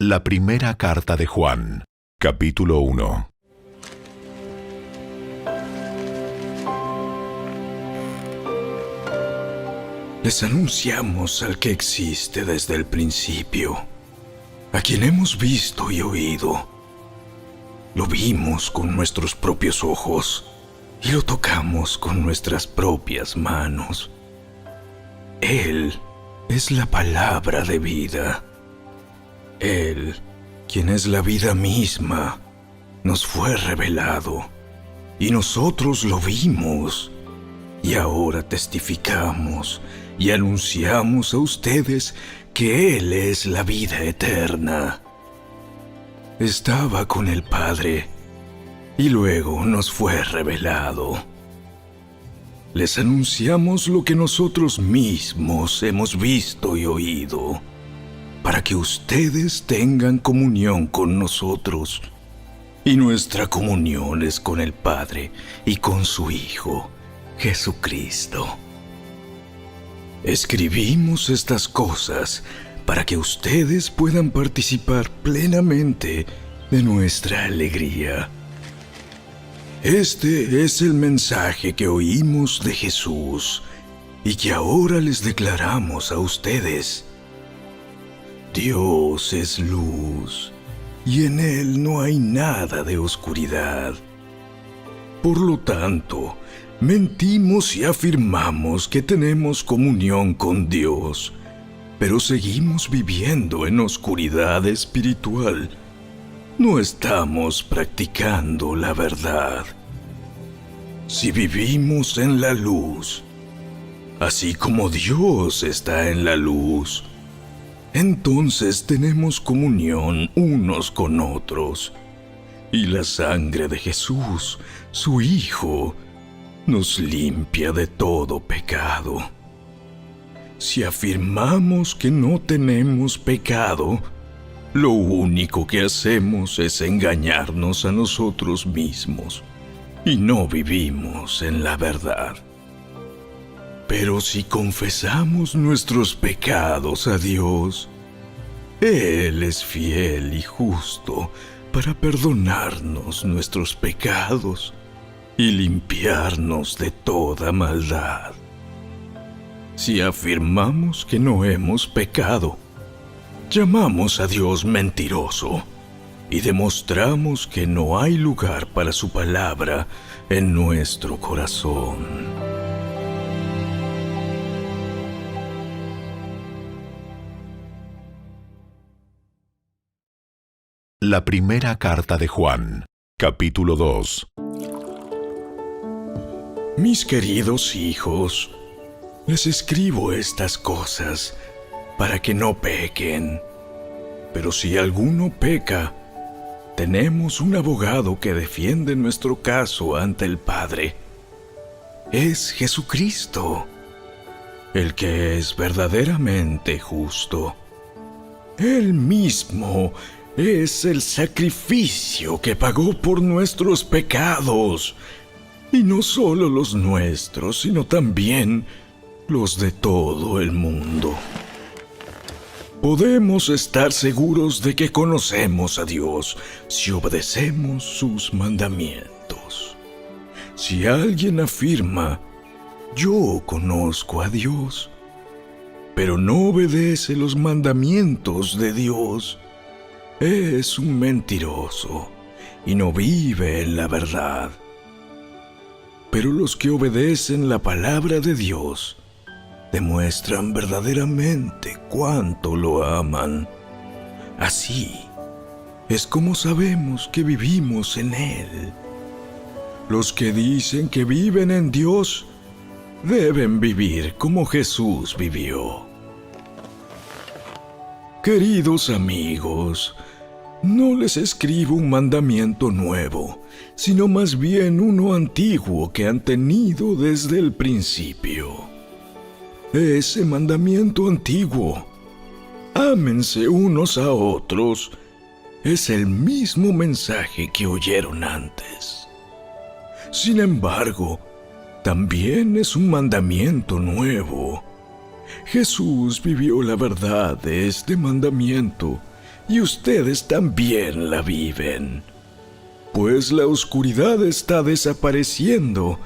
La primera carta de Juan, capítulo 1. Les anunciamos al que existe desde el principio, a quien hemos visto y oído. Lo vimos con nuestros propios ojos y lo tocamos con nuestras propias manos. Él es la palabra de vida. Él, quien es la vida misma, nos fue revelado y nosotros lo vimos. Y ahora testificamos y anunciamos a ustedes que Él es la vida eterna. Estaba con el Padre y luego nos fue revelado. Les anunciamos lo que nosotros mismos hemos visto y oído, para que ustedes tengan comunión con nosotros. Y nuestra comunión es con el Padre y con su Hijo, Jesucristo. Escribimos estas cosas para que ustedes puedan participar plenamente de nuestra alegría. Este es el mensaje que oímos de Jesús y que ahora les declaramos a ustedes. Dios es luz y en Él no hay nada de oscuridad. Por lo tanto, mentimos y afirmamos que tenemos comunión con Dios, pero seguimos viviendo en oscuridad espiritual. No estamos practicando la verdad. Si vivimos en la luz, así como Dios está en la luz, entonces tenemos comunión unos con otros. Y la sangre de Jesús, su Hijo, nos limpia de todo pecado. Si afirmamos que no tenemos pecado, lo único que hacemos es engañarnos a nosotros mismos y no vivimos en la verdad. Pero si confesamos nuestros pecados a Dios, Él es fiel y justo para perdonarnos nuestros pecados y limpiarnos de toda maldad. Si afirmamos que no hemos pecado, llamamos a Dios mentiroso y demostramos que no hay lugar para su palabra en nuestro corazón. La primera carta de Juan, capítulo 2. Mis queridos hijos, les escribo estas cosas para que no pequen. Pero si alguno peca, tenemos un abogado que defiende nuestro caso ante el Padre. Es Jesucristo, el que es verdaderamente justo. Él mismo es el sacrificio que pagó por nuestros pecados, y no solo los nuestros, sino también los de todo el mundo. Podemos estar seguros de que conocemos a Dios si obedecemos sus mandamientos. Si alguien afirma, yo conozco a Dios, pero no obedece los mandamientos de Dios, es un mentiroso y no vive en la verdad. Pero los que obedecen la palabra de Dios demuestran verdaderamente cuánto lo aman. Así es como sabemos que vivimos en Él. Los que dicen que viven en Dios deben vivir como Jesús vivió. Queridos amigos, no les escribo un mandamiento nuevo, sino más bien uno antiguo que han tenido desde el principio. Ese mandamiento antiguo, ámense unos a otros, es el mismo mensaje que oyeron antes. Sin embargo, también es un mandamiento nuevo. Jesús vivió la verdad de este mandamiento y ustedes también la viven. Pues la oscuridad está desapareciendo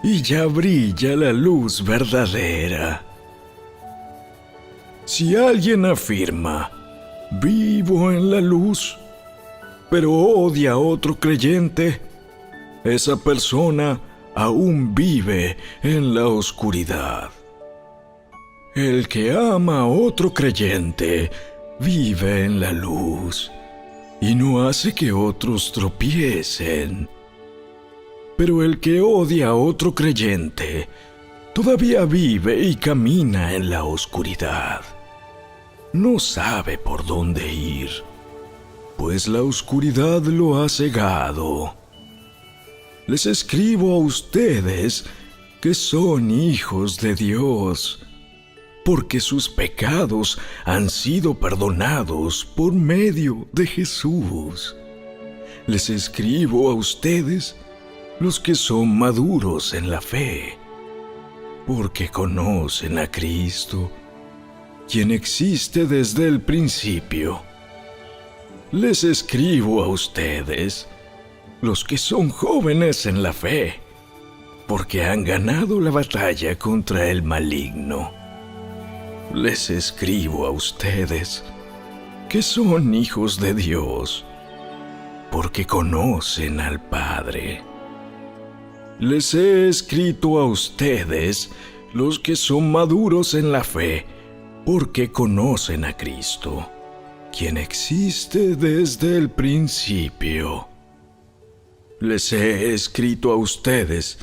y ya brilla la luz verdadera. Si alguien afirma, vivo en la luz, pero odia a otro creyente, esa persona aún vive en la oscuridad. El que ama a otro creyente vive en la luz y no hace que otros tropiecen. Pero el que odia a otro creyente todavía vive y camina en la oscuridad. No sabe por dónde ir, pues la oscuridad lo ha cegado. Les escribo a ustedes que son hijos de Dios, porque sus pecados han sido perdonados por medio de Jesús. Les escribo a ustedes, los que son maduros en la fe, porque conocen a Cristo, quien existe desde el principio. Les escribo a ustedes, los que son jóvenes en la fe, porque han ganado la batalla contra el maligno. Les escribo a ustedes, que son hijos de Dios, porque conocen al Padre. Les he escrito a ustedes, los que son maduros en la fe, porque conocen a Cristo, quien existe desde el principio. Les he escrito a ustedes,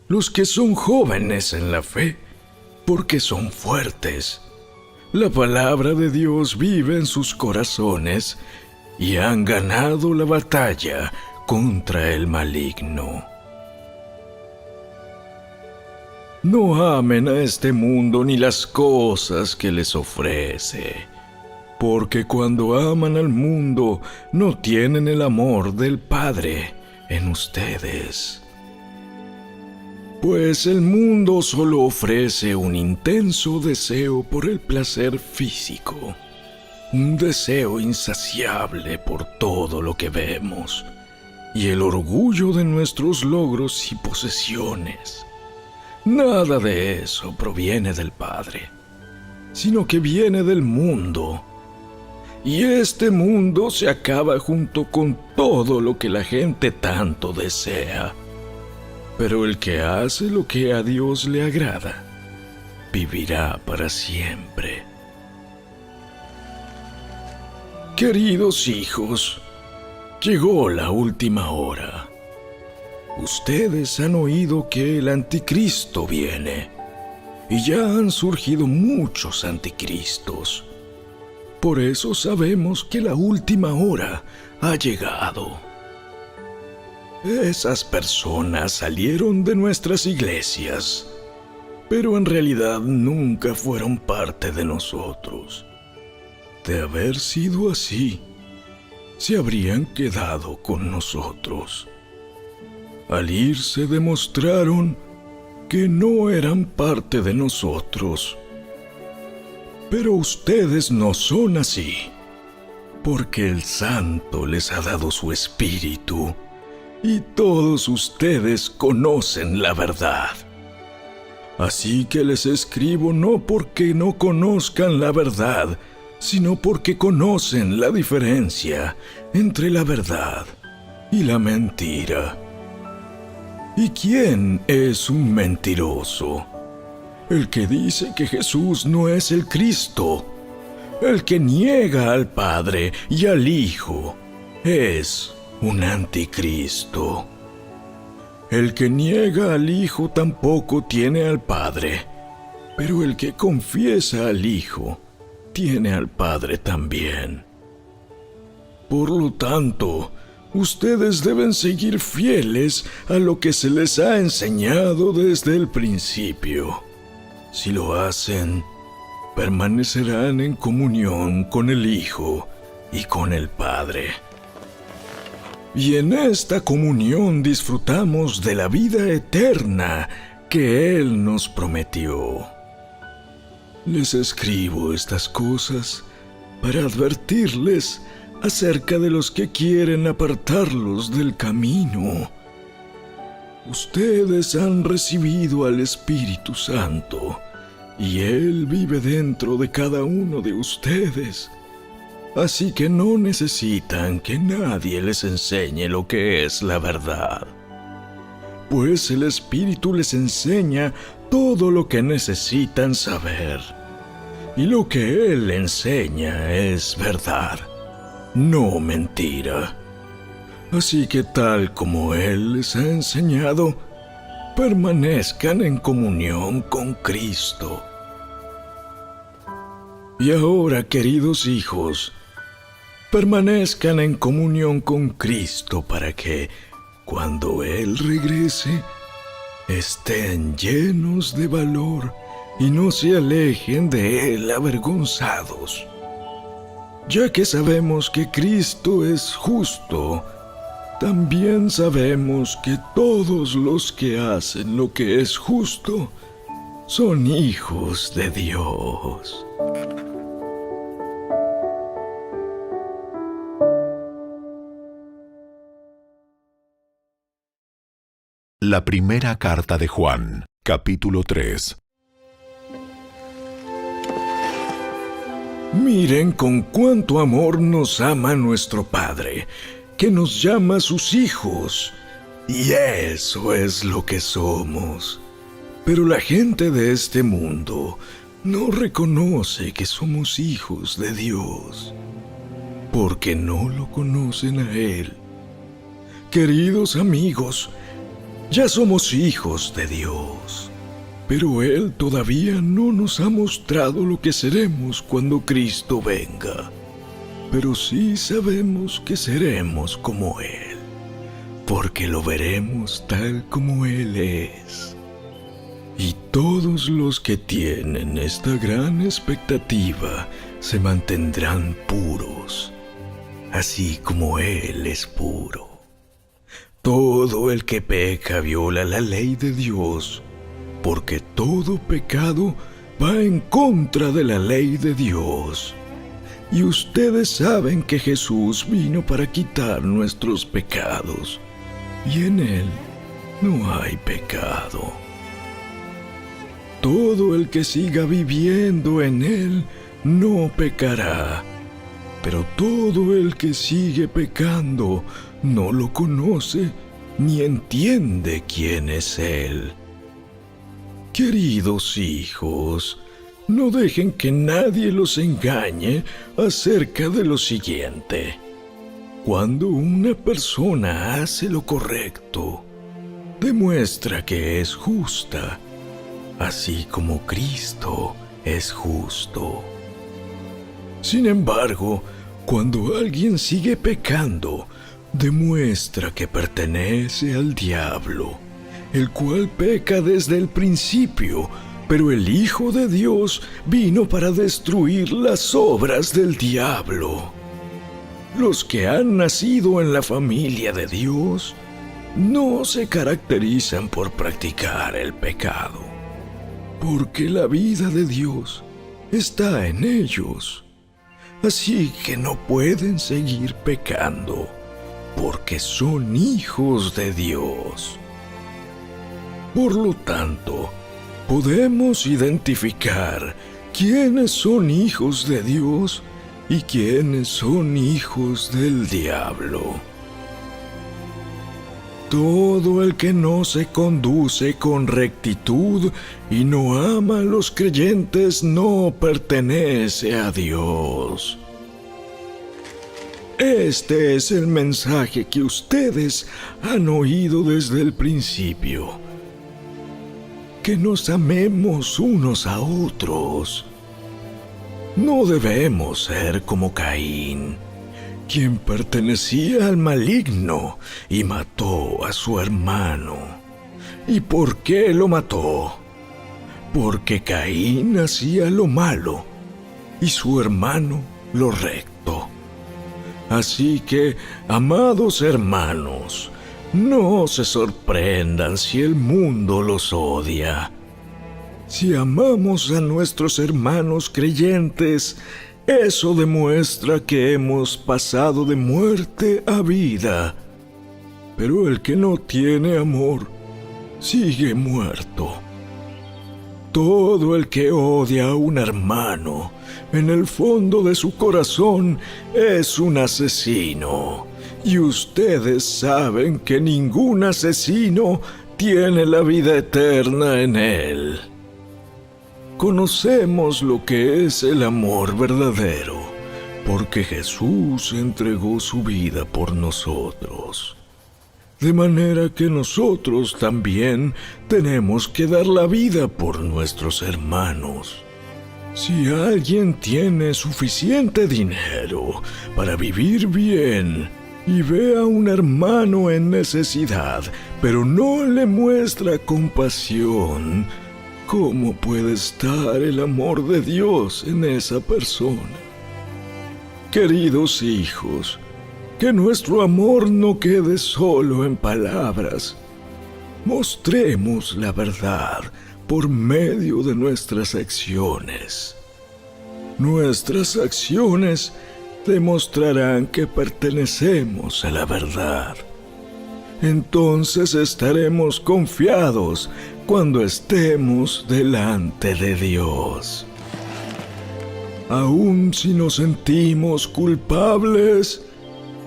los que son jóvenes en la fe, porque son fuertes. La palabra de Dios vive en sus corazones y han ganado la batalla contra el maligno. No amen a este mundo ni las cosas que les ofrece, porque cuando aman al mundo no tienen el amor del Padre en ustedes. Pues el mundo solo ofrece un intenso deseo por el placer físico, un deseo insaciable por todo lo que vemos, y el orgullo de nuestros logros y posesiones. Nada de eso proviene del Padre, sino que viene del mundo. Y este mundo se acaba junto con todo lo que la gente tanto desea. Pero el que hace lo que a Dios le agrada, vivirá para siempre. Queridos hijos, llegó la última hora. Ustedes han oído que el anticristo viene, y ya han surgido muchos anticristos. Por eso sabemos que la última hora ha llegado. Esas personas salieron de nuestras iglesias, pero en realidad nunca fueron parte de nosotros. De haber sido así, se habrían quedado con nosotros. Al irse demostraron que no eran parte de nosotros. Pero ustedes no son así, porque el Santo les ha dado su Espíritu, y todos ustedes conocen la verdad. Así que les escribo no porque no conozcan la verdad, sino porque conocen la diferencia entre la verdad y la mentira. ¿Y quién es un mentiroso? El que dice que Jesús no es el Cristo. El que niega al Padre y al Hijo es un anticristo. El que niega al Hijo tampoco tiene al Padre, pero el que confiesa al Hijo tiene al Padre también. Por lo tanto, ustedes deben seguir fieles a lo que se les ha enseñado desde el principio. Si lo hacen, permanecerán en comunión con el Hijo y con el Padre. Y en esta comunión disfrutamos de la vida eterna que Él nos prometió. Les escribo estas cosas para advertirles acerca de los que quieren apartarlos del camino. Ustedes han recibido al Espíritu Santo, y Él vive dentro de cada uno de ustedes. Así que no necesitan que nadie les enseñe lo que es la verdad, pues el Espíritu les enseña todo lo que necesitan saber. Y lo que Él enseña es verdad, no mentira. Así que tal como Él les ha enseñado, permanezcan en comunión con Cristo. Y ahora, queridos hijos, permanezcan en comunión con Cristo para que, cuando Él regrese, estén llenos de valor y no se alejen de Él avergonzados. Ya que sabemos que Cristo es justo, también sabemos que todos los que hacen lo que es justo son hijos de Dios. La primera carta de Juan, capítulo 3. Miren con cuánto amor nos ama nuestro Padre, que nos llama sus hijos, y eso es lo que somos. Pero la gente de este mundo no reconoce que somos hijos de Dios, porque no lo conocen a Él. Queridos amigos, ya somos hijos de Dios, pero Él todavía no nos ha mostrado lo que seremos cuando Cristo venga. Pero sí sabemos que seremos como Él, porque lo veremos tal como Él es. Y todos los que tienen esta gran expectativa se mantendrán puros, así como Él es puro. Todo el que peca viola la ley de Dios, porque todo pecado va en contra de la ley de Dios. Y ustedes saben que Jesús vino para quitar nuestros pecados, y en Él no hay pecado. Todo el que siga viviendo en Él no pecará, pero todo el que sigue pecando no lo conoce ni entiende quién es Él. Queridos hijos, no dejen que nadie los engañe acerca de lo siguiente. Cuando una persona hace lo correcto, demuestra que es justa, así como Cristo es justo. Sin embargo, cuando alguien sigue pecando, demuestra que pertenece al diablo, el cual peca desde el principio, pero el Hijo de Dios vino para destruir las obras del diablo. Los que han nacido en la familia de Dios no se caracterizan por practicar el pecado, porque la vida de Dios está en ellos. Así que no pueden seguir pecando, porque son hijos de Dios. Por lo tanto, podemos identificar quiénes son hijos de Dios y quiénes son hijos del diablo. Todo el que no se conduce con rectitud y no ama a los creyentes no pertenece a Dios. Este es el mensaje que ustedes han oído desde el principio: que nos amemos unos a otros. No debemos ser como Caín, quien pertenecía al maligno y mató a su hermano. ¿Y por qué lo mató? Porque Caín hacía lo malo y su hermano lo recto. Así que, amados hermanos, no se sorprendan si el mundo los odia. Si amamos a nuestros hermanos creyentes, Eso demuestra que hemos pasado de muerte a vida. Pero el que no tiene amor sigue muerto. Todo el que odia a un hermano, en el fondo de su corazón, es un asesino. Y ustedes saben que ningún asesino tiene la vida eterna en él. Conocemos lo que es el amor verdadero, porque Jesús entregó su vida por nosotros. De manera que nosotros también tenemos que dar la vida por nuestros hermanos. Si alguien tiene suficiente dinero para vivir bien y ve a un hermano en necesidad, pero no le muestra compasión, ¿cómo puede estar el amor de Dios en esa persona? Queridos hijos, que nuestro amor no quede solo en palabras. Mostremos la verdad por medio de nuestras acciones. Nuestras acciones demostrarán que pertenecemos a la verdad. Entonces estaremos confiados cuando estemos delante de Dios. Aun si nos sentimos culpables,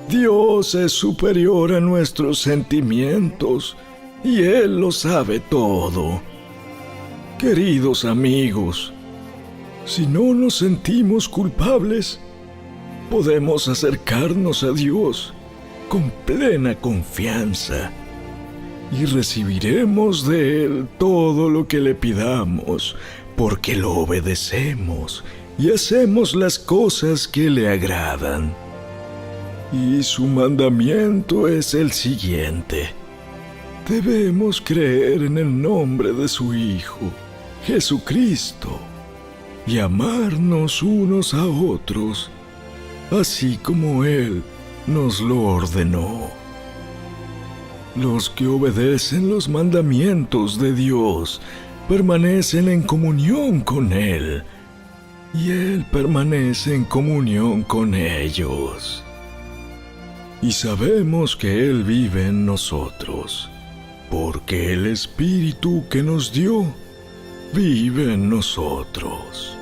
Dios es superior a nuestros sentimientos y Él lo sabe todo. Queridos amigos, si no nos sentimos culpables, podemos acercarnos a Dios con plena confianza y recibiremos de Él todo lo que le pidamos, porque lo obedecemos y hacemos las cosas que le agradan. Y su mandamiento es el siguiente: debemos creer en el nombre de su Hijo, Jesucristo, y amarnos unos a otros, así como Él nos lo ordenó. Los que obedecen los mandamientos de Dios permanecen en comunión con Él, y Él permanece en comunión con ellos. Y sabemos que Él vive en nosotros, porque el Espíritu que nos dio vive en nosotros.